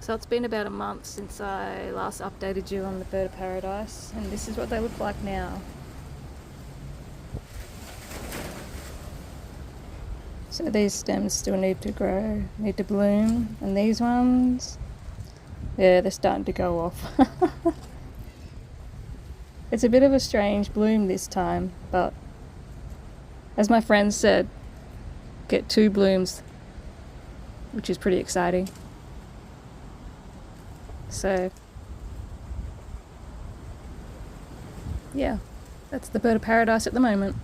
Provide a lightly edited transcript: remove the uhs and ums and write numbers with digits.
So it's been about a month since I last updated you on the bird of paradise, and this is what they look like now. So these stems still need to grow, need to bloom, and these ones, yeah, they're starting to go off. It's a bit of a strange bloom this time, but as my friend said, get 2 blooms, which is pretty exciting. So yeah, that's the bird of paradise at the moment.